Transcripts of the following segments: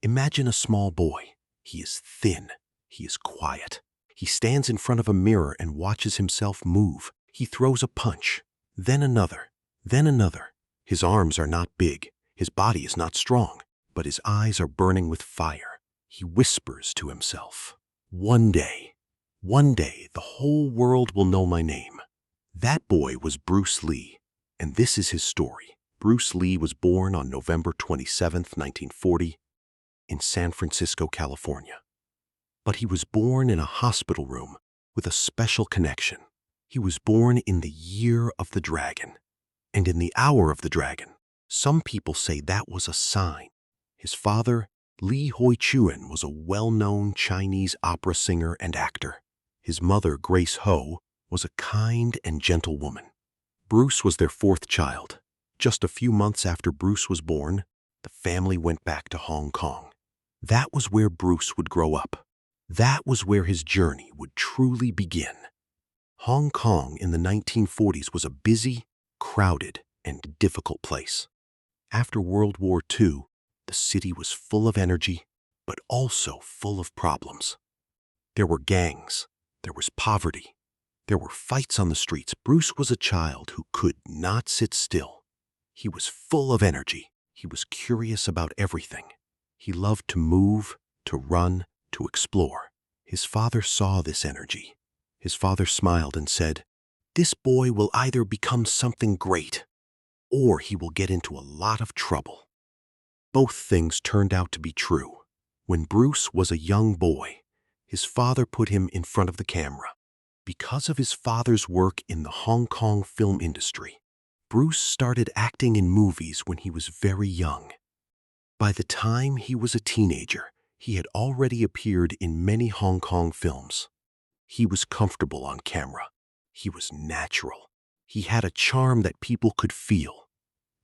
Imagine a small boy. He is thin. He is quiet. He stands in front of a mirror and watches himself move. He throws a punch, then another, then another. His arms are not big. His body is not strong, but his eyes are burning with fire. He whispers to himself, one day, the whole world will know my name. That boy was Bruce Lee, and this is his story. Bruce Lee was born on November 27th, 1940, in San Francisco, California. But he was born in a hospital room with a special connection. He was born in the year of the dragon, and in the hour of the dragon. Some people say that was a sign. His father, Li Hoi-chuen, was a well-known Chinese opera singer and actor. His mother, Grace Ho, was a kind and gentle woman. Bruce was their fourth child. Just a few months after Bruce was born, the family went back to Hong Kong. That was where Bruce would grow up. That was where his journey would truly begin. Hong Kong in the 1940s was a busy, crowded, and difficult place. After World War II, the city was full of energy, but also full of problems. There were gangs, there was poverty, there were fights on the streets. Bruce was a child who could not sit still. He was full of energy. He was curious about everything. He loved to move, to run, to explore. His father saw this energy. His father smiled and said, "This boy will either become something great, or he will get into a lot of trouble." Both things turned out to be true. When Bruce was a young boy, his father put him in front of the camera. Because of his father's work in the Hong Kong film industry, Bruce started acting in movies when he was very young. By the time he was a teenager, he had already appeared in many Hong Kong films. He was comfortable on camera. He was natural. He had a charm that people could feel.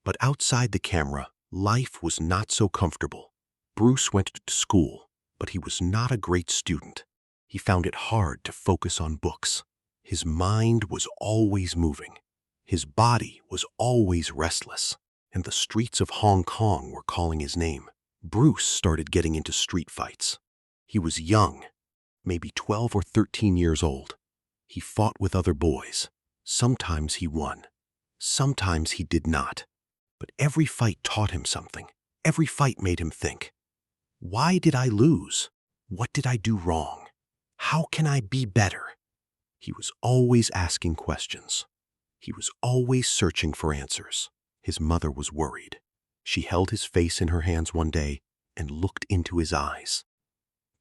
But outside the camera, life was not so comfortable. Bruce went to school, but he was not a great student. He found it hard to focus on books. His mind was always moving. His body was always restless, and the streets of Hong Kong were calling his name. Bruce started getting into street fights. He was young, maybe 12 or 13 years old. He fought with other boys. Sometimes he won. Sometimes he did not. But every fight taught him something. Every fight made him think, why did I lose? What did I do wrong? How can I be better? He was always asking questions. He was always searching for answers. His mother was worried. She held his face in her hands one day and looked into his eyes.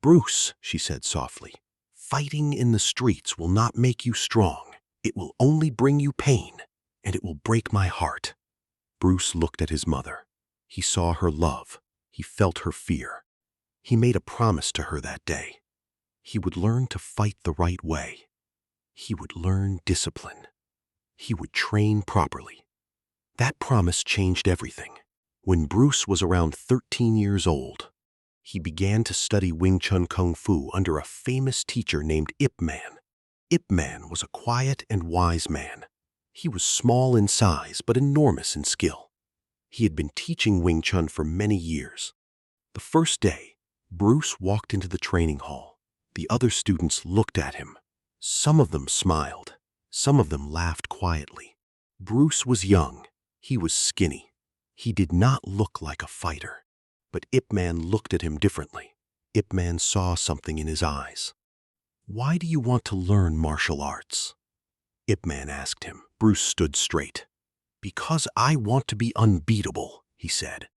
"Bruce," she said softly, "fighting in the streets will not make you strong. It will only bring you pain, and it will break my heart." Bruce looked at his mother. He saw her love. He felt her fear. He made a promise to her that day. He would learn to fight the right way. He would learn discipline. He would train properly. That promise changed everything. When Bruce was around 13 years old, he began to study Wing Chun Kung Fu under a famous teacher named Ip Man. Ip Man was a quiet and wise man. He was small in size but enormous in skill. He had been teaching Wing Chun for many years. The first day, Bruce walked into the training hall. The other students looked at him. Some of them smiled. Some of them laughed quietly. Bruce was young. He was skinny. He did not look like a fighter. But Ip Man looked at him differently. Ip Man saw something in his eyes. "Why do you want to learn martial arts?" Ip Man asked him. Bruce stood straight. "Because I want to be unbeatable," he said.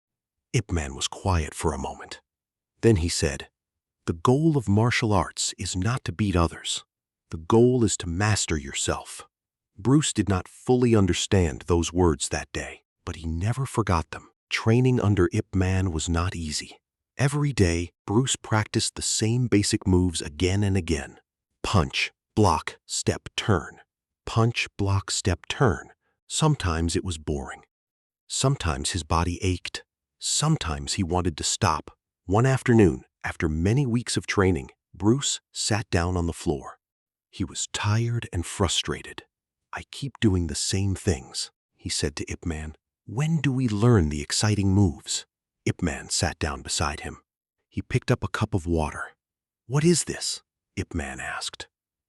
Ip Man was quiet for a moment. Then he said, "The goal of martial arts is not to beat others. The goal is to master yourself." Bruce did not fully understand those words that day, but he never forgot them. Training under Ip Man was not easy. Every day, Bruce practiced the same basic moves again and again. Punch, block, step, turn. Punch, block, step, turn. Sometimes it was boring. Sometimes his body ached. Sometimes he wanted to stop. One afternoon, after many weeks of training, Bruce sat down on the floor. He was tired and frustrated. "I keep doing the same things," he said to Ip Man. "When do we learn the exciting moves?" Ip Man sat down beside him. He picked up a cup of water. "What is this?" Ip Man asked.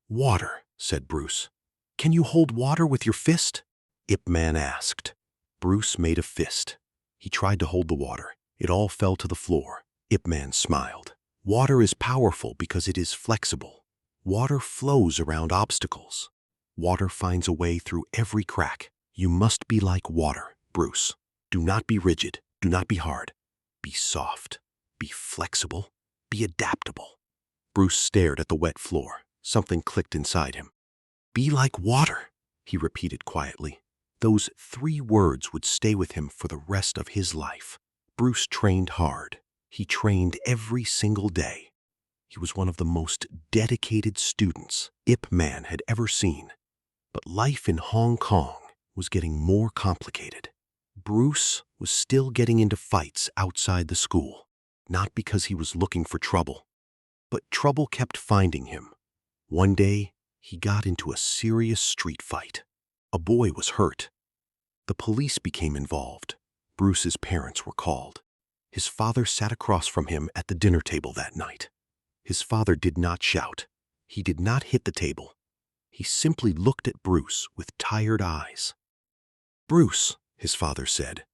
"Water," said Bruce. "Can you hold water with your fist?" Ip Man asked. Bruce made a fist. He tried to hold the water. It all fell to the floor. Ip Man smiled. "Water is powerful because it is flexible. Water flows around obstacles. Water finds a way through every crack. You must be like water, Bruce. Do not be rigid. Do not be hard. Be soft. Be flexible. Be adaptable." Bruce stared at the wet floor. Something clicked inside him. "Be like water," he repeated quietly. Those 3 words would stay with him for the rest of his life. Bruce trained hard. He trained every single day. He was one of the most dedicated students Ip Man had ever seen. But life in Hong Kong was getting more complicated. Bruce was still getting into fights outside the school, not because he was looking for trouble, but trouble kept finding him. One day, he got into a serious street fight. A boy was hurt. The police became involved. Bruce's parents were called. His father sat across from him at the dinner table that night. His father did not shout. He did not hit the table. He simply looked at Bruce with tired eyes. "Bruce," his father said,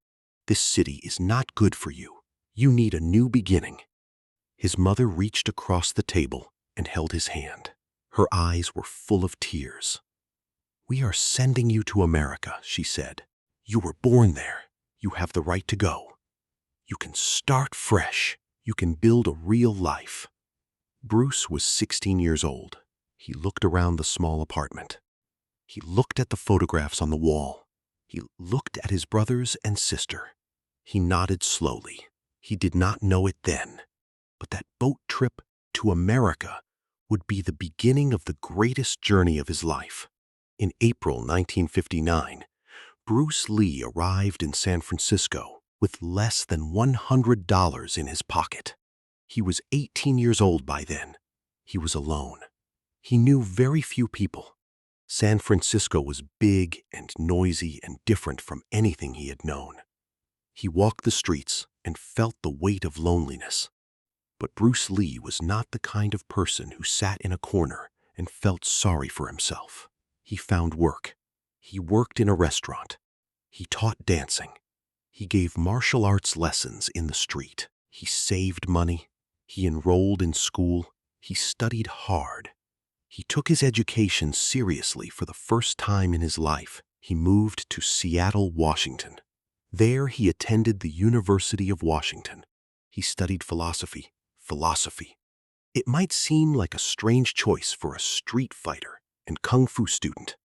"this city is not good for you. You need a new beginning." His mother reached across the table and held his hand. Her eyes were full of tears. "We are sending you to America," she said. "You were born there. You have the right to go. You can start fresh. You can build a real life." Bruce was 16 years old. He looked around the small apartment. He looked at the photographs on the wall. He looked at his brothers and sister. He nodded slowly. He did not know it then, but that boat trip to America would be the beginning of the greatest journey of his life. In April 1959, Bruce Lee arrived in San Francisco with less than $100 in his pocket. He was 18 years old by then. He was alone. He knew very few people. San Francisco was big and noisy and different from anything he had known. He walked the streets and felt the weight of loneliness. But Bruce Lee was not the kind of person who sat in a corner and felt sorry for himself. He found work. He worked in a restaurant. He taught dancing. He gave martial arts lessons in the street. He saved money. He enrolled in school. He studied hard. He took his education seriously for the first time in his life. He moved to Seattle, Washington. There he attended the University of Washington. He studied philosophy. It might seem like a strange choice for a street fighter and kung fu student.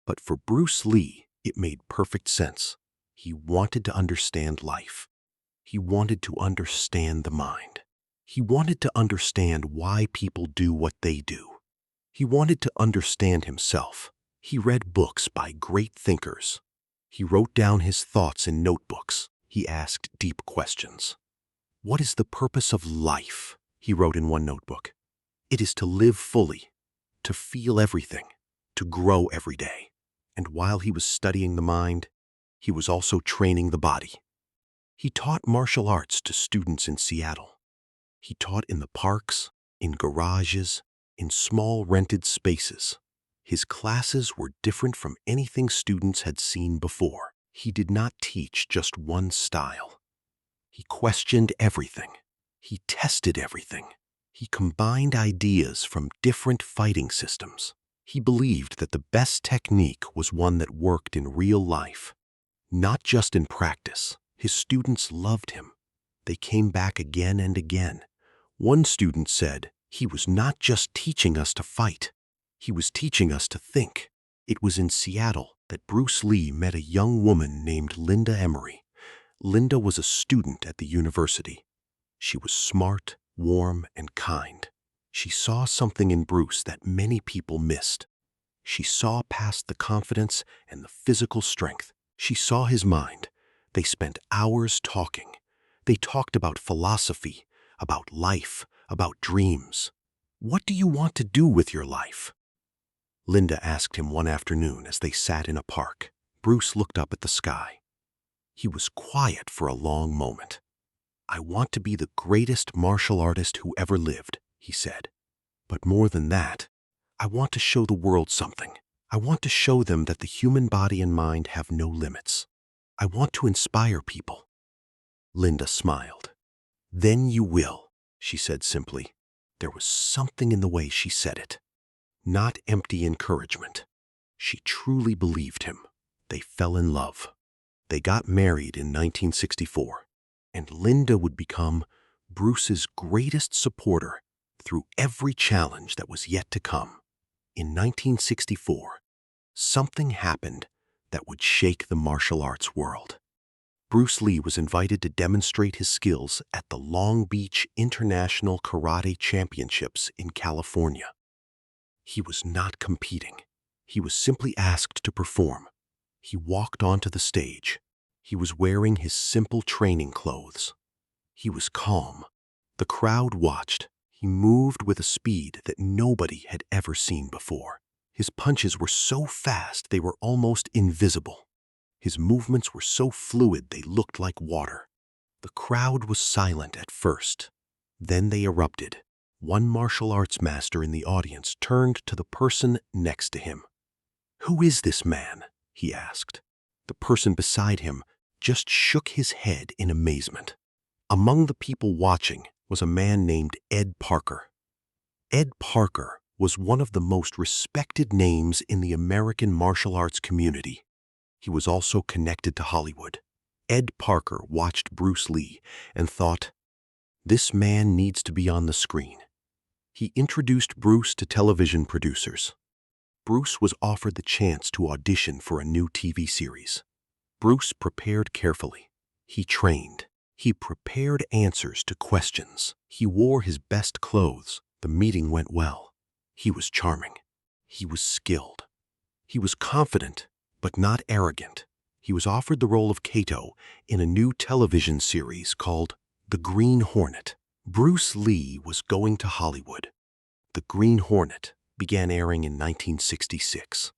But for Bruce Lee, it made perfect sense. He wanted to understand life. He wanted to understand the mind. He wanted to understand why people do what they do. He wanted to understand himself. He read books by great thinkers. He wrote down his thoughts in notebooks. He asked deep questions. "What is the purpose of life?" he wrote in one notebook. "It is to live fully, to feel everything, to grow every day." And while he was studying the mind, he was also training the body. He taught martial arts to students in Seattle. He taught in the parks, in garages, in small rented spaces. His classes were different from anything students had seen before. He did not teach just one style. He questioned everything. He tested everything. He combined ideas from different fighting systems. He believed that the best technique was one that worked in real life, not just in practice. His students loved him. They came back again and again. One student said, "He was not just teaching us to fight. He was teaching us to think." It was in Seattle that Bruce Lee met a young woman named Linda Emery. Linda was a student at the university. She was smart, warm, and kind. She saw something in Bruce that many people missed. She saw past the confidence and the physical strength. She saw his mind. They spent hours talking. They talked about philosophy, about life, about dreams. "What do you want to do with your life?" Linda asked him one afternoon as they sat in a park. Bruce looked up at the sky. He was quiet for a long moment. I want to be the greatest martial artist who ever lived, he said. But more than that, I want to show the world something. I want to show them that the human body and mind have no limits. I want to inspire people. Linda smiled. Then you will, she said simply. There was something in the way she said it. Not empty encouragement. She truly believed him. They fell in love. They got married in 1964, and Linda would become Bruce's greatest supporter through every challenge that was yet to come. In 1964, something happened that would shake the martial arts world. Bruce Lee was invited to demonstrate his skills at the Long Beach International Karate Championships in California. He was not competing. He was simply asked to perform. He walked onto the stage. He was wearing his simple training clothes. He was calm. The crowd watched. He moved with a speed that nobody had ever seen before. His punches were so fast they were almost invisible. His movements were so fluid they looked like water. The crowd was silent at first. Then they erupted. One martial arts master in the audience turned to the person next to him. "Who is this man?" he asked. The person beside him just shook his head in amazement. Among the people watching was a man named Ed Parker. Ed Parker was one of the most respected names in the American martial arts community. He was also connected to Hollywood. Ed Parker watched Bruce Lee and thought, "This man needs to be on the screen." He introduced Bruce to television producers. Bruce was offered the chance to audition for a new TV series. Bruce prepared carefully. He trained. He prepared answers to questions. He wore his best clothes. The meeting went well. He was charming. He was skilled. He was confident, but not arrogant. He was offered the role of Kato in a new television series called The Green Hornet. Bruce Lee was going to Hollywood. The Green Hornet began airing in 1966.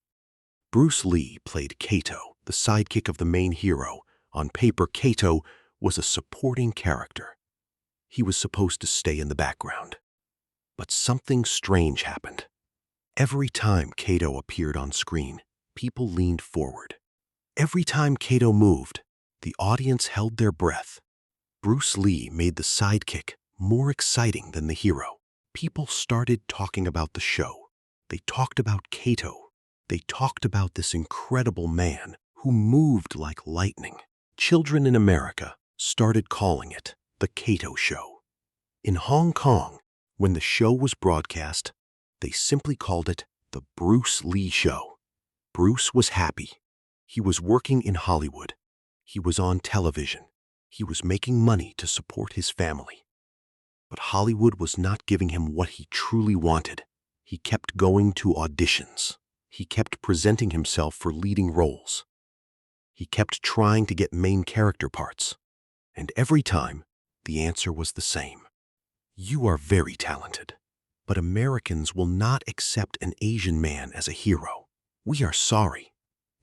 Bruce Lee played Kato, the sidekick of the main hero. On paper, Kato was a supporting character. He was supposed to stay in the background. But something strange happened. Every time Kato appeared on screen, people leaned forward. Every time Kato moved, the audience held their breath. Bruce Lee made the sidekick more exciting than the hero. People started talking about the show. They talked about Kato. They talked about this incredible man who moved like lightning. Children in America started calling it the Kato Show. In Hong Kong, when the show was broadcast, they simply called it the Bruce Lee Show. Bruce was happy. He was working in Hollywood. He was on television. He was making money to support his family. But Hollywood was not giving him what he truly wanted. He kept going to auditions. He kept presenting himself for leading roles. He kept trying to get main character parts. And every time, the answer was the same. "You are very talented, but Americans will not accept an Asian man as a hero. We are sorry."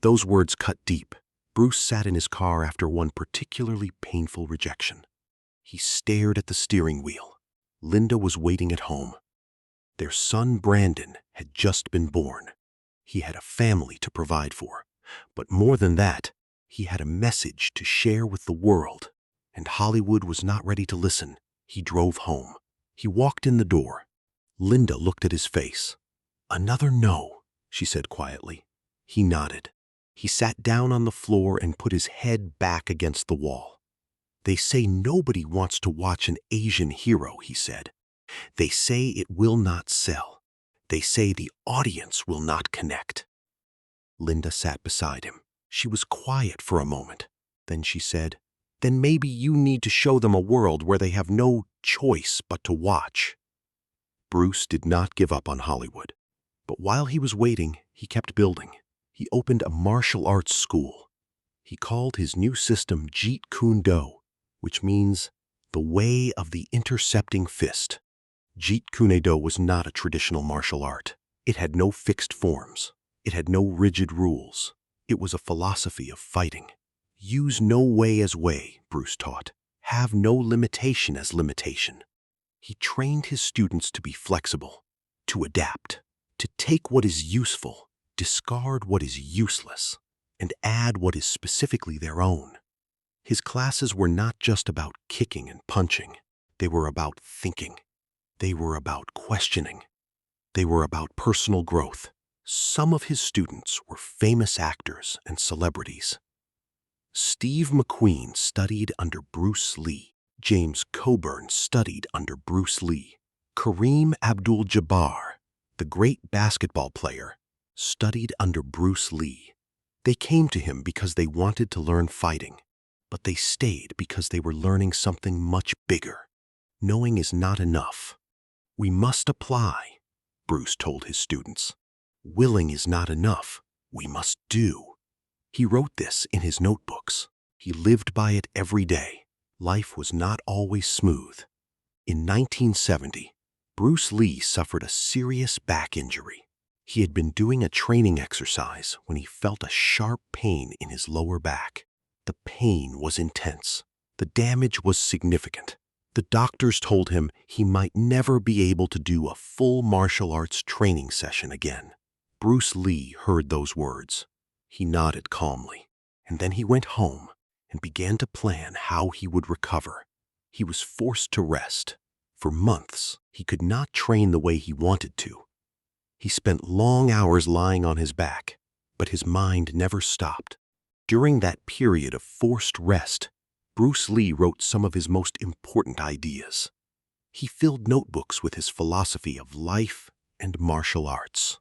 Those words cut deep. Bruce sat in his car after one particularly painful rejection. He stared at the steering wheel. Linda was waiting at home. Their son Brandon had just been born. He had a family to provide for. But more than that, he had a message to share with the world. And Hollywood was not ready to listen. He drove home. He walked in the door. Linda looked at his face. "Another no," she said quietly. He nodded. He sat down on the floor and put his head back against the wall. "They say nobody wants to watch an Asian hero," he said. "They say it will not sell. They say the audience will not connect." Linda sat beside him. She was quiet for a moment. Then she said, "Then maybe you need to show them a world where they have no choice but to watch." Bruce did not give up on Hollywood. But while he was waiting, he kept building. He opened a martial arts school. He called his new system Jeet Kune Do, which means the way of the intercepting fist. Jeet Kune Do was not a traditional martial art. It had no fixed forms. It had no rigid rules. It was a philosophy of fighting. Use no way as way, Bruce taught. have no limitation as limitation. He trained his students to be flexible, to adapt, to take what is useful, discard what is useless, and add what is specifically their own. His classes were not just about kicking and punching. They were about thinking. They were about questioning. They were about personal growth. Some of his students were famous actors and celebrities. Steve McQueen studied under Bruce Lee. James Coburn studied under Bruce Lee. Kareem Abdul-Jabbar, the great basketball player, studied under Bruce Lee. They came to him because they wanted to learn fighting, but they stayed because they were learning something much bigger. Knowing is not enough. We must apply, Bruce told his students. Willing is not enough. We must do. He wrote this in his notebooks. He lived by it every day. Life was not always smooth. In 1970, Bruce Lee suffered a serious back injury. He had been doing a training exercise when he felt a sharp pain in his lower back. The pain was intense. The damage was significant. The doctors told him he might never be able to do a full martial arts training session again. Bruce Lee heard those words. He nodded calmly, and then he went home and began to plan how he would recover. He was forced to rest. For months, he could not train the way he wanted to. He spent long hours lying on his back, but his mind never stopped. During that period of forced rest, Bruce Lee wrote some of his most important ideas. He filled notebooks with his philosophy of life and martial arts.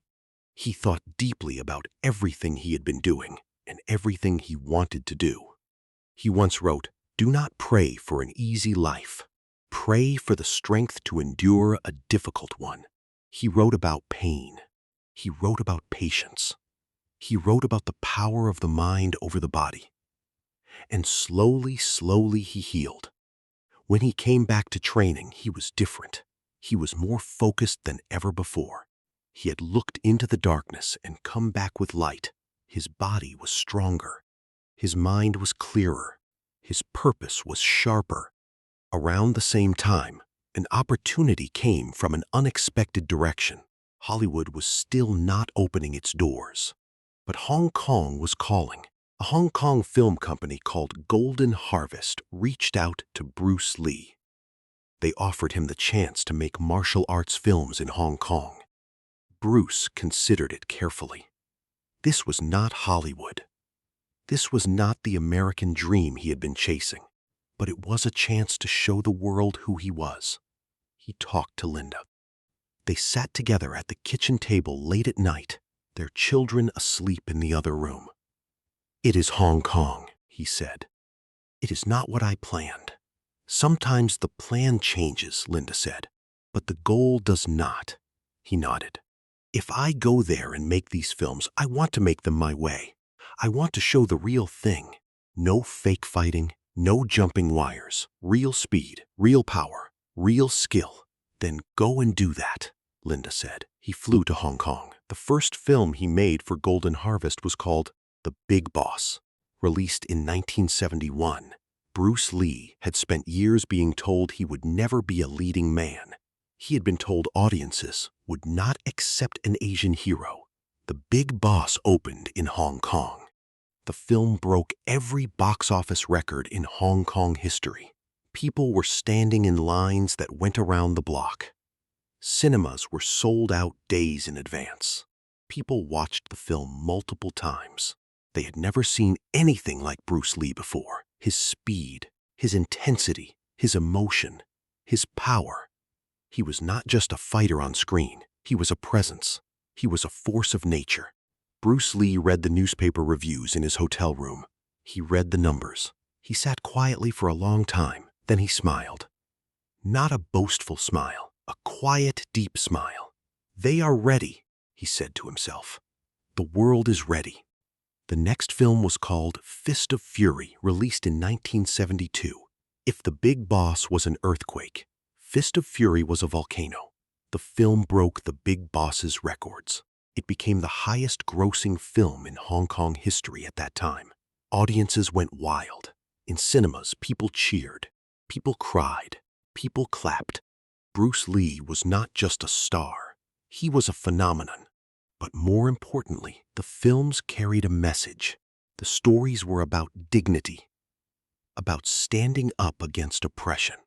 He thought deeply about everything he had been doing and everything he wanted to do. He once wrote, "Do not pray for an easy life. Pray for the strength to endure a difficult one." He wrote about pain. He wrote about patience. He wrote about the power of the mind over the body. And slowly he healed. When he came back to training, he was different. He was more focused than ever before. He had looked into the darkness and come back with light. His body was stronger. His mind was clearer. His purpose was sharper. Around the same time, an opportunity came from an unexpected direction. Hollywood was still not opening its doors. But Hong Kong was calling. A Hong Kong film company called Golden Harvest reached out to Bruce Lee. They offered him the chance to make martial arts films in Hong Kong. Bruce considered it carefully. This was not Hollywood. This was not the American dream he had been chasing, but it was a chance to show the world who he was. He talked to Linda. They sat together at the kitchen table late at night, their children asleep in the other room. "It is Hong Kong," he said. "It is not what I planned." "Sometimes the plan changes," Linda said, "but the goal does not." He nodded. "If I go there and make these films, I want to make them my way. I want to show the real thing. No fake fighting, no jumping wires, real speed, real power, real skill." "Then go and do that," Linda said. He flew to Hong Kong. The first film he made for Golden Harvest was called The Big Boss. Released in 1971, Bruce Lee had spent years being told he would never be a leading man. He had been told audiences would not accept an Asian hero. The Big Boss opened in Hong Kong. The film broke every box office record in Hong Kong history. People were standing in lines that went around the block. Cinemas were sold out days in advance. People watched the film multiple times. They had never seen anything like Bruce Lee before. His speed, his intensity, his emotion, his power. He was not just a fighter on screen. He was a presence. He was a force of nature. Bruce Lee read the newspaper reviews in his hotel room. He read the numbers. He sat quietly for a long time. Then he smiled. Not a boastful smile, a quiet, deep smile. "They are ready," he said to himself. "The world is ready." The next film was called Fist of Fury, released in 1972. If The Big Boss was an earthquake, Fist of Fury was a volcano. The film broke the Big Boss's records. It became the highest-grossing film in Hong Kong history at that time. Audiences went wild. In cinemas, people cheered. People cried. People clapped. Bruce Lee was not just a star. He was a phenomenon. But more importantly, the films carried a message. The stories were about dignity, about standing up against oppression,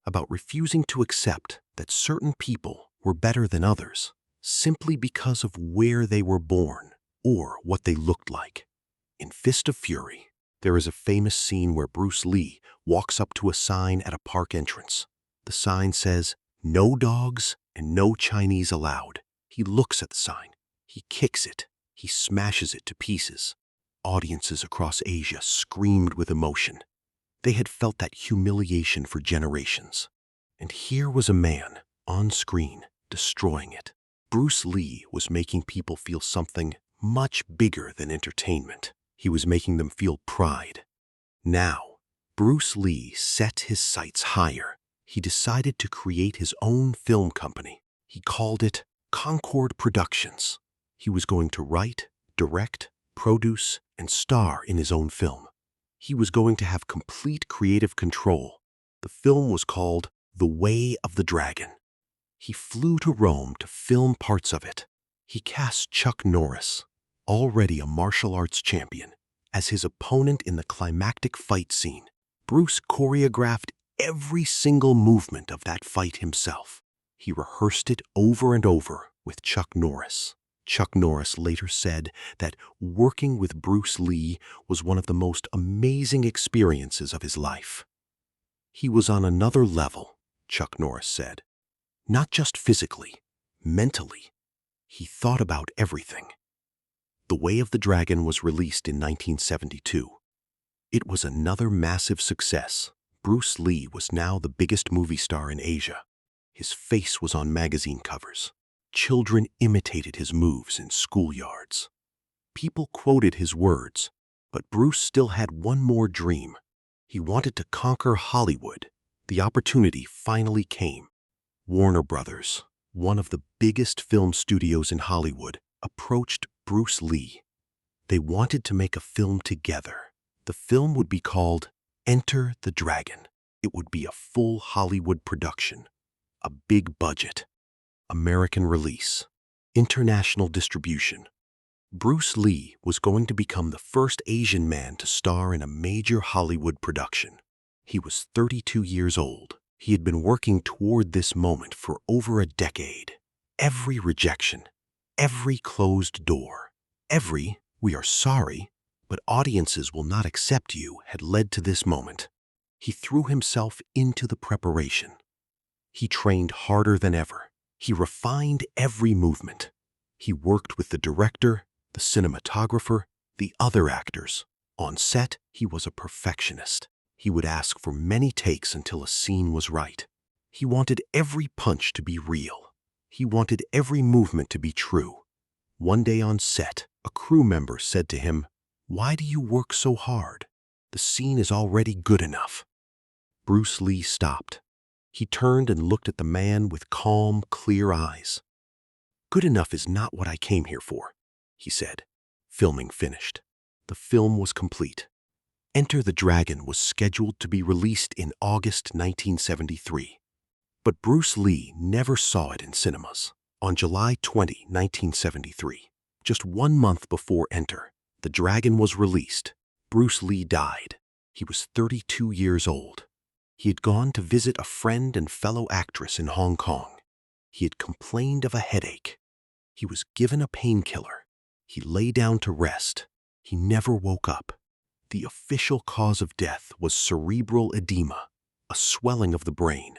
about refusing to accept that certain people were better than others simply because of where they were born or what they looked like. In Fist of Fury, there is a famous scene where Bruce Lee walks up to a sign at a park entrance. The sign says, "No dogs and no Chinese allowed." He looks at the sign. He kicks it. He smashes it to pieces. Audiences across Asia screamed with emotion. They had felt that humiliation for generations. And here was a man, on screen, destroying it. Bruce Lee was making people feel something much bigger than entertainment. He was making them feel pride. Now, Bruce Lee set his sights higher. He decided to create his own film company. He called it Concord Productions. He was going to write, direct, produce, and star in his own film. He was going to have complete creative control. The film was called The Way of the Dragon. He flew to Rome to film parts of it. He cast Chuck Norris, already a martial arts champion, as his opponent in the climactic fight scene. Bruce choreographed every single movement of that fight himself. He rehearsed it over and over with Chuck Norris. Chuck Norris later said that working with Bruce Lee was one of the most amazing experiences of his life. He was on another level, Chuck Norris said. Not just physically, mentally. He thought about everything. The Way of the Dragon was released in 1972. It was another massive success. Bruce Lee was now the biggest movie star in Asia. His face was on magazine covers. Children imitated his moves in schoolyards. People quoted his words, but Bruce still had one more dream. He wanted to conquer Hollywood. The opportunity finally came. Warner Brothers, one of the biggest film studios in Hollywood, approached Bruce Lee. They wanted to make a film together. The film would be called Enter the Dragon. It would be a full Hollywood production, a big budget, American release, international distribution. Bruce Lee was going to become the first Asian man to star in a major Hollywood production. He was 32 years old. He had been working toward this moment for over a decade. Every rejection, every closed door, every "we are sorry, but audiences will not accept you" had led to this moment. He threw himself into the preparation. He trained harder than ever. He refined every movement. He worked with the director, the cinematographer, the other actors. On set, he was a perfectionist. He would ask for many takes until a scene was right. He wanted every punch to be real. He wanted every movement to be true. One day on set, a crew member said to him, "Why do you work so hard? The scene is already good enough." Bruce Lee stopped. He turned and looked at the man with calm, clear eyes. "Good enough is not what I came here for," he said. Filming finished. The film was complete. Enter the Dragon was scheduled to be released in August 1973. But Bruce Lee never saw it in cinemas. On July 20, 1973, just 1 month before Enter, the Dragon was released. Bruce Lee died. He was 32 years old. He had gone to visit a friend and fellow actress in Hong Kong. He had complained of a headache. He was given a painkiller. He lay down to rest. He never woke up. The official cause of death was cerebral edema, a swelling of the brain.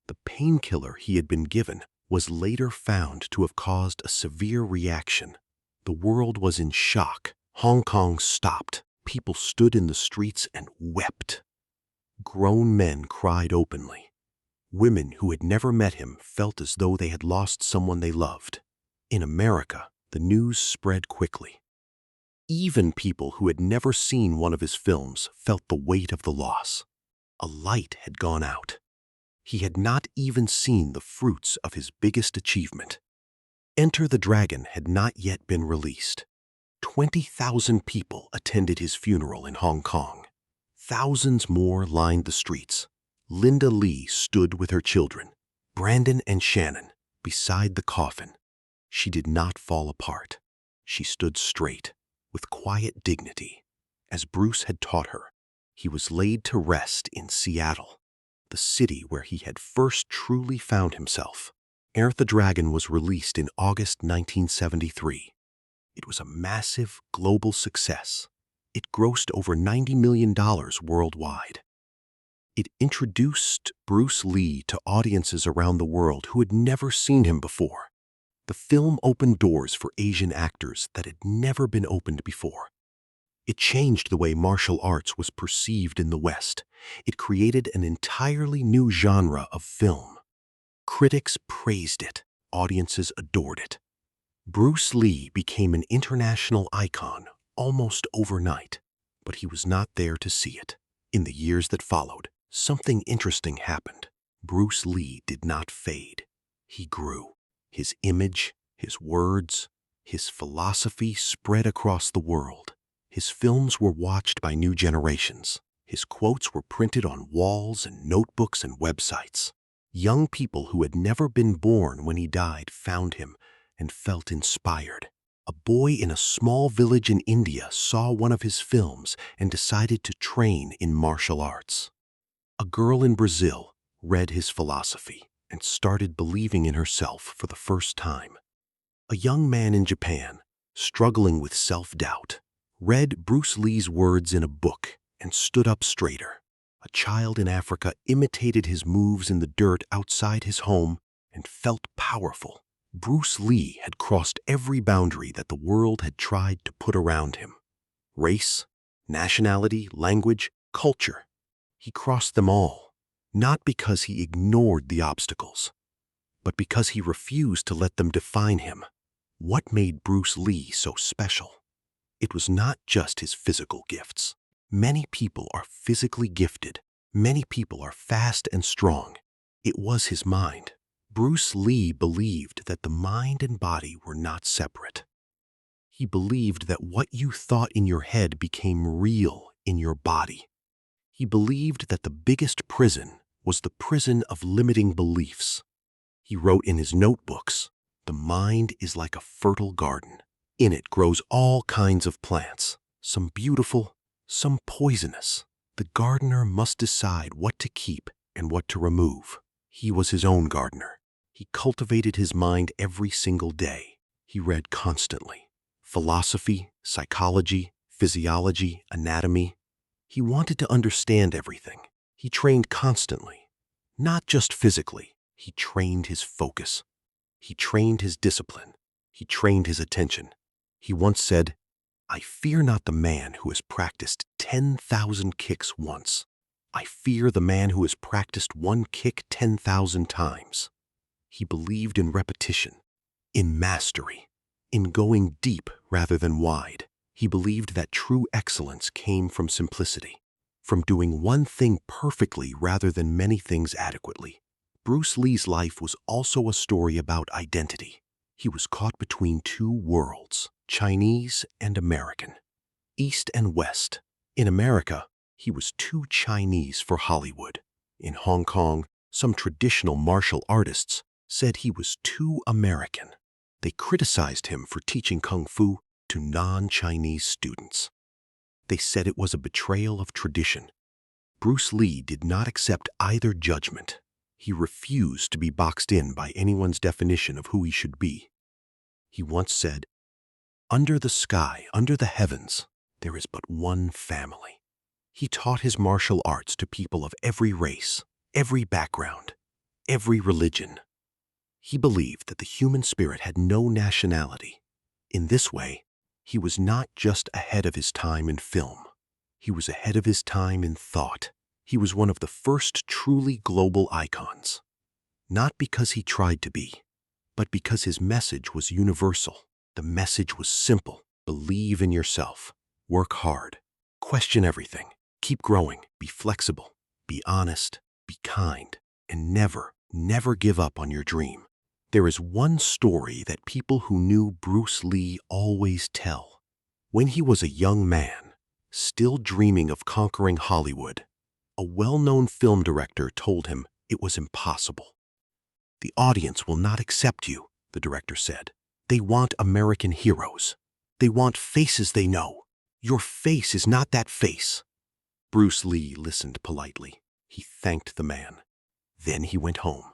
The painkiller he had been given was later found to have caused a severe reaction. The world was in shock. Hong Kong stopped. People stood in the streets and wept. Grown men cried openly. Women who had never met him felt as though they had lost someone they loved. In America, the news spread quickly. Even people who had never seen one of his films felt the weight of the loss. A light had gone out. He had not even seen the fruits of his biggest achievement. Enter the Dragon had not yet been released. 20,000 people attended his funeral in Hong Kong. Thousands more lined the streets. Linda Lee stood with her children, Brandon and Shannon, beside the coffin. She did not fall apart. She stood straight, with quiet dignity. As Bruce had taught her, he was laid to rest in Seattle, the city where he had first truly found himself. Enter the Dragon was released in August 1973. It was a massive global success. It grossed over $90 million worldwide. It introduced Bruce Lee to audiences around the world who had never seen him before. The film opened doors for Asian actors that had never been opened before. It changed the way martial arts was perceived in the West. It created an entirely new genre of film. Critics praised it. Audiences adored it. Bruce Lee became an international icon almost overnight, but he was not there to see it. In the years that followed, something interesting happened. Bruce Lee did not fade. He grew. His image, his words, his philosophy spread across the world. His films were watched by new generations. His quotes were printed on walls and notebooks and websites. Young people who had never been born when he died found him and felt inspired. A boy in a small village in India saw one of his films and decided to train in martial arts. A girl in Brazil read his philosophy and started believing in herself for the first time. A young man in Japan, struggling with self-doubt, read Bruce Lee's words in a book and stood up straighter. A child in Africa imitated his moves in the dirt outside his home and felt powerful. Bruce Lee had crossed every boundary that the world had tried to put around him. Race, nationality, language, culture. He crossed them all, not because he ignored the obstacles, but because he refused to let them define him. What made Bruce Lee so special? It was not just his physical gifts. Many people are physically gifted. Many people are fast and strong. It was his mind. Bruce Lee believed that the mind and body were not separate. He believed that what you thought in your head became real in your body. He believed that the biggest prison was the prison of limiting beliefs. He wrote in his notebooks, "The mind is like a fertile garden. In it grows all kinds of plants, some beautiful, some poisonous. The gardener must decide what to keep and what to remove." He was his own gardener. He cultivated his mind every single day. He read constantly. Philosophy, psychology, physiology, anatomy. He wanted to understand everything. He trained constantly. Not just physically. He trained his focus. He trained his discipline. He trained his attention. He once said, "I fear not the man who has practiced 10,000 kicks once. I fear the man who has practiced one kick 10,000 times." He believed in repetition, in mastery, in going deep rather than wide. He believed that true excellence came from simplicity, from doing one thing perfectly rather than many things adequately. Bruce Lee's life was also a story about identity. He was caught between two worlds, Chinese and American, East and West. In America, he was too Chinese for Hollywood. In Hong Kong, some traditional martial artists said he was too American. They criticized him for teaching kung fu to non-Chinese students. They said it was a betrayal of tradition. Bruce Lee did not accept either judgment. He refused to be boxed in by anyone's definition of who he should be. He once said, "Under the sky, under the heavens, there is but one family." He taught his martial arts to people of every race, every background, every religion. He believed that the human spirit had no nationality. In this way, he was not just ahead of his time in film. He was ahead of his time in thought. He was one of the first truly global icons. Not because he tried to be, but because his message was universal. The message was simple. Believe in yourself. Work hard. Question everything. Keep growing. Be flexible. Be honest. Be kind. And never, never give up on your dream. There is one story that people who knew Bruce Lee always tell. When he was a young man, still dreaming of conquering Hollywood, A well-known film director told him it was impossible. "The audience will not accept you," the director said. "They want American heroes. They want faces they know. Your face is not that face." Bruce Lee listened politely. He thanked the man. Then he went home.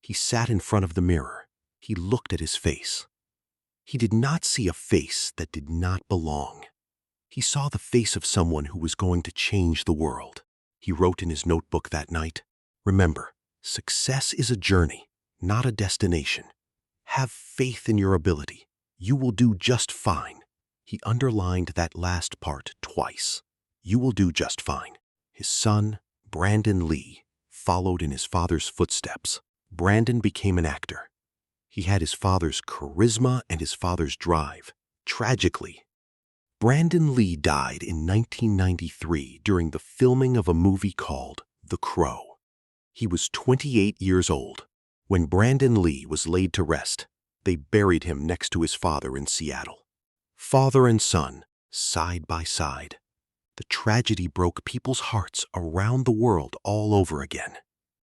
He sat in front of the mirror. He looked at his face. He did not see a face that did not belong. He saw the face of someone who was going to change the world. He wrote in his notebook that night, "Remember, success is a journey, not a destination. Have faith in your ability. You will do just fine." He underlined that last part twice. You will do just fine. His son, Brandon Lee, followed in his father's footsteps. Brandon became an actor. He had his father's charisma and his father's drive. Tragically, Brandon Lee died in 1993 during the filming of a movie called The Crow. He was 28 years old. When Brandon Lee was laid to rest, they buried him next to his father in Seattle. Father and son, side by side. The tragedy broke people's hearts around the world all over again.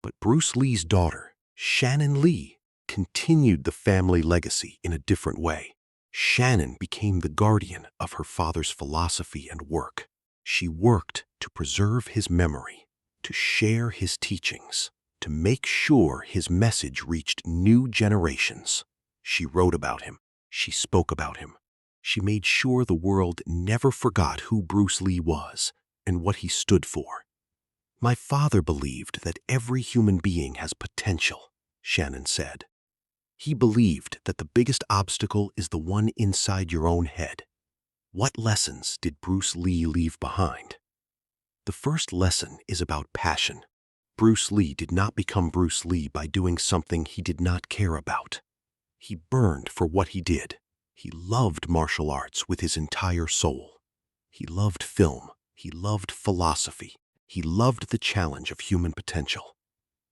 But Bruce Lee's daughter, Shannon Lee, continued the family legacy in a different way. Shannon became the guardian of her father's philosophy and work. She worked to preserve his memory, to share his teachings, to make sure his message reached new generations. She wrote about him. She spoke about him. She made sure the world never forgot who Bruce Lee was and what he stood for. "My father believed that every human being has potential," Shannon said. "He believed that the biggest obstacle is the one inside your own head." What lessons did Bruce Lee leave behind? The first lesson is about passion. Bruce Lee did not become Bruce Lee by doing something he did not care about. He burned for what he did. He loved martial arts with his entire soul. He loved film. He loved philosophy. He loved the challenge of human potential.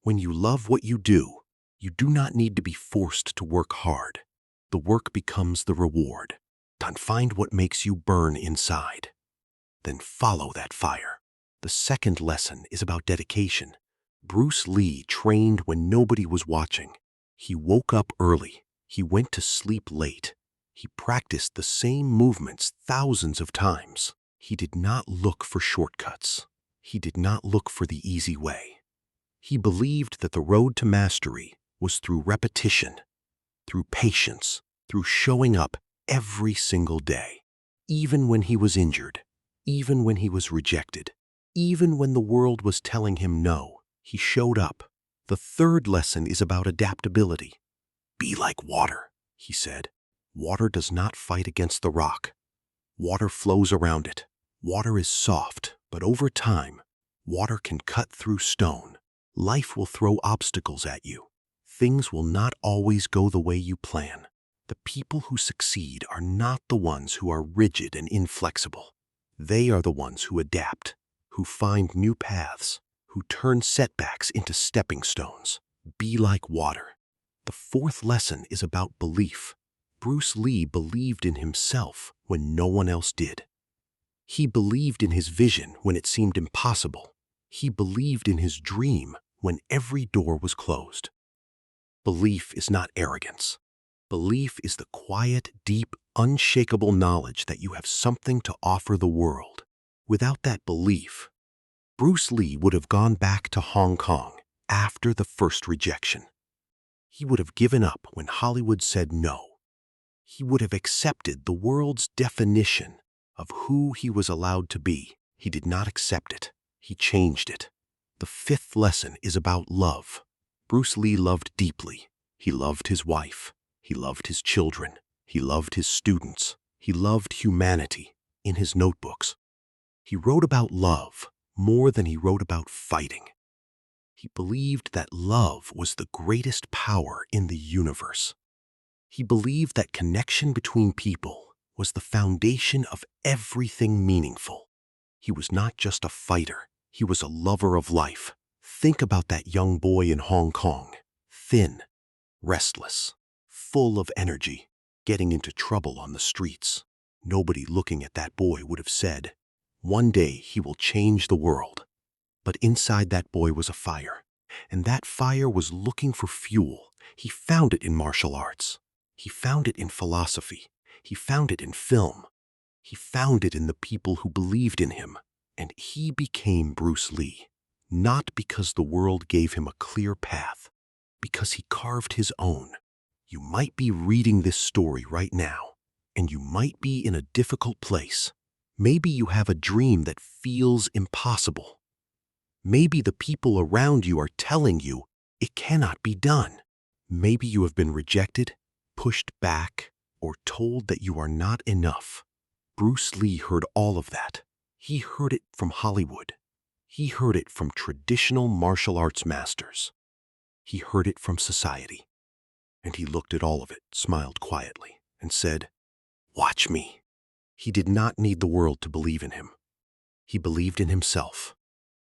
When you love what you do not need to be forced to work hard. The work becomes the reward. Find what makes you burn inside. Then follow that fire. The second lesson is about dedication. Bruce Lee trained when nobody was watching. He woke up early. He went to sleep late. He practiced the same movements thousands of times. He did not look for shortcuts. He did not look for the easy way. He believed that the road to mastery was through repetition, through patience, through showing up every single day, even when he was injured, even when he was rejected, even when the world was telling him no, he showed up. The third lesson is about adaptability. "Be like water," he said. "Water does not fight against the rock. Water flows around it. Water is soft, but over time, water can cut through stone. Life will throw obstacles at you. Things will not always go the way you plan. The people who succeed are not the ones who are rigid and inflexible. They are the ones who adapt, who find new paths, who turn setbacks into stepping stones. Be like water." The fourth lesson is about belief. Bruce Lee believed in himself when no one else did. He believed in his vision when it seemed impossible. He believed in his dream when every door was closed. Belief is not arrogance. Belief is the quiet, deep, unshakable knowledge that you have something to offer the world. Without that belief, Bruce Lee would have gone back to Hong Kong after the first rejection. He would have given up when Hollywood said no. He would have accepted the world's definition of who he was allowed to be. He did not accept it. He changed it. The fifth lesson is about love. Bruce Lee loved deeply. He loved his wife. He loved his children. He loved his students. He loved humanity. In his notebooks, he wrote about love more than he wrote about fighting. He believed that love was the greatest power in the universe. He believed that connection between people was the foundation of everything meaningful. He was not just a fighter. He was a lover of life. Think about that young boy in Hong Kong, thin, restless, full of energy, getting into trouble on the streets. Nobody looking at that boy would have said, "One day he will change the world." But inside that boy was a fire, and that fire was looking for fuel. He found it in martial arts. He found it in philosophy. He found it in film. He found it in the people who believed in him. And he became Bruce Lee, not because the world gave him a clear path, because he carved his own. You might be reading this story right now, and you might be in a difficult place. Maybe you have a dream that feels impossible. Maybe the people around you are telling you it cannot be done. Maybe you have been rejected, pushed back, or told that you are not enough. Bruce Lee heard all of that. He heard it from Hollywood. He heard it from traditional martial arts masters. He heard it from society. And he looked at all of it, smiled quietly, and said, "Watch me." He did not need the world to believe in him. He believed in himself.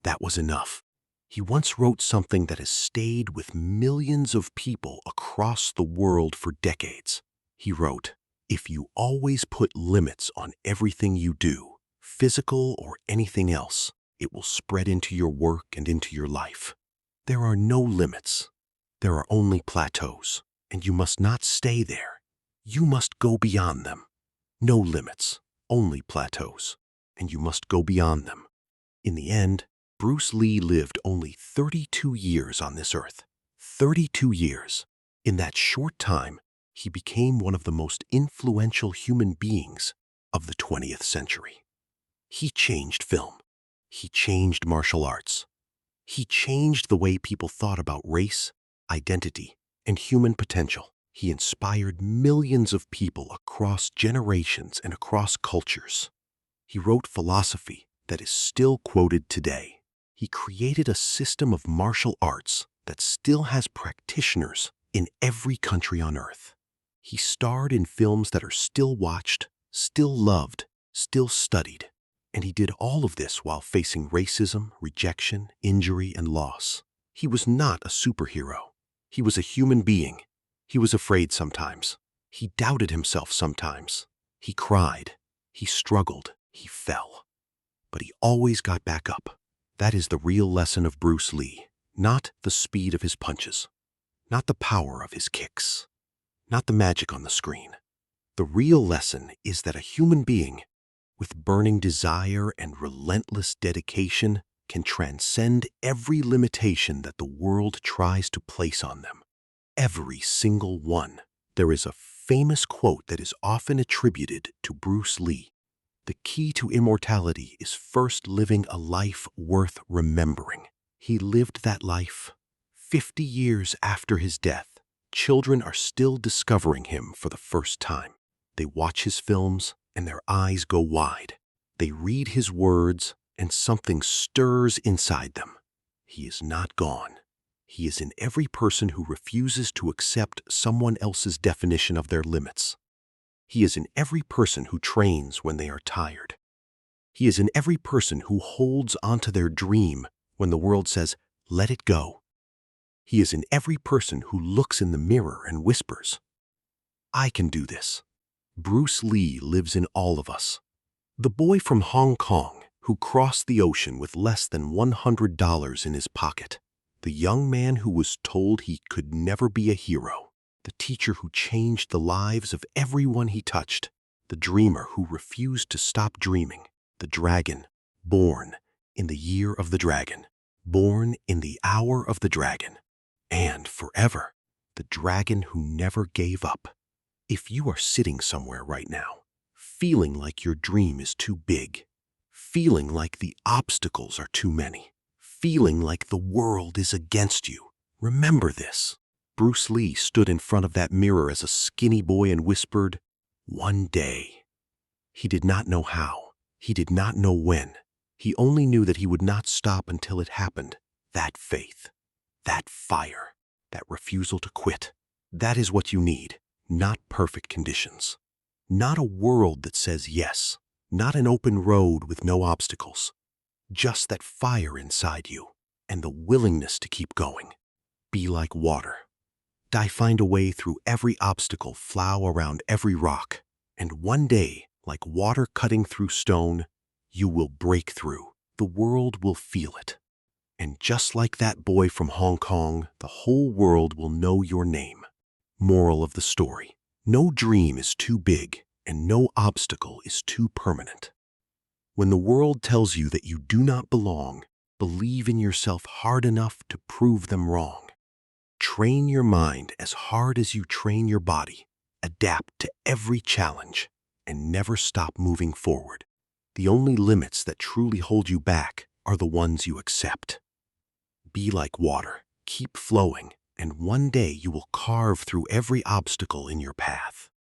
That was enough. He once wrote something that has stayed with millions of people across the world for decades. He wrote, "If you always put limits on everything you do, physical or anything else, it will spread into your work and into your life. There are no limits. There are only plateaus, and you must not stay there. You must go beyond them. No limits, only plateaus, and you must go beyond them." In the end, Bruce Lee lived only 32 years on this earth. 32 years. In that short time, he became one of the most influential human beings of the 20th century. He changed film. He changed martial arts. He changed the way people thought about race, identity, and human potential. He inspired millions of people across generations and across cultures. He wrote philosophy that is still quoted today. He created a system of martial arts that still has practitioners in every country on earth. He starred in films that are still watched, still loved, still studied. And he did all of this while facing racism, rejection, injury, and loss. He was not a superhero. He was a human being. He was afraid sometimes. He doubted himself sometimes. He cried. He struggled. He fell. But he always got back up. That is the real lesson of Bruce Lee, not the speed of his punches, not the power of his kicks, not the magic on the screen. The real lesson is that a human being with burning desire and relentless dedication can transcend every limitation that the world tries to place on them. Every single one. There is a famous quote that is often attributed to Bruce Lee. The key to immortality is first living a life worth remembering. He lived that life. 50 years after his death, children are still discovering him for the first time. They watch his films and their eyes go wide. They read his words and something stirs inside them. He is not gone. He is in every person who refuses to accept someone else's definition of their limits. He is in every person who trains when they are tired. He is in every person who holds onto their dream when the world says, "Let it go." He is in every person who looks in the mirror and whispers, "I can do this." Bruce Lee lives in all of us. The boy from Hong Kong who crossed the ocean with less than $100 in his pocket. The young man who was told he could never be a hero. The teacher who changed the lives of everyone he touched. The dreamer who refused to stop dreaming. The dragon, born in the year of the dragon. Born in the hour of the dragon. And forever, the dragon who never gave up. If you are sitting somewhere right now, feeling like your dream is too big, feeling like the obstacles are too many, feeling like the world is against you, remember this. Bruce Lee stood in front of that mirror as a skinny boy and whispered, "One day." He did not know how. He did not know when. He only knew that he would not stop until it happened. That faith, that fire, that refusal to quit. That is what you need, not perfect conditions. Not a world that says yes. Not an open road with no obstacles. Just that fire inside you and the willingness to keep going. Be like water. Find a way through every obstacle, plow around every rock, and one day, like water cutting through stone, you will break through. The world will feel it. And just like that boy from Hong Kong, the whole world will know your name. Moral of the story: no dream is too big, and no obstacle is too permanent. When the world tells you that you do not belong, believe in yourself hard enough to prove them wrong. Train your mind as hard as you train your body. Adapt to every challenge, and never stop moving forward. The only limits that truly hold you back are the ones you accept. Be like water, keep flowing, and one day you will carve through every obstacle in your path.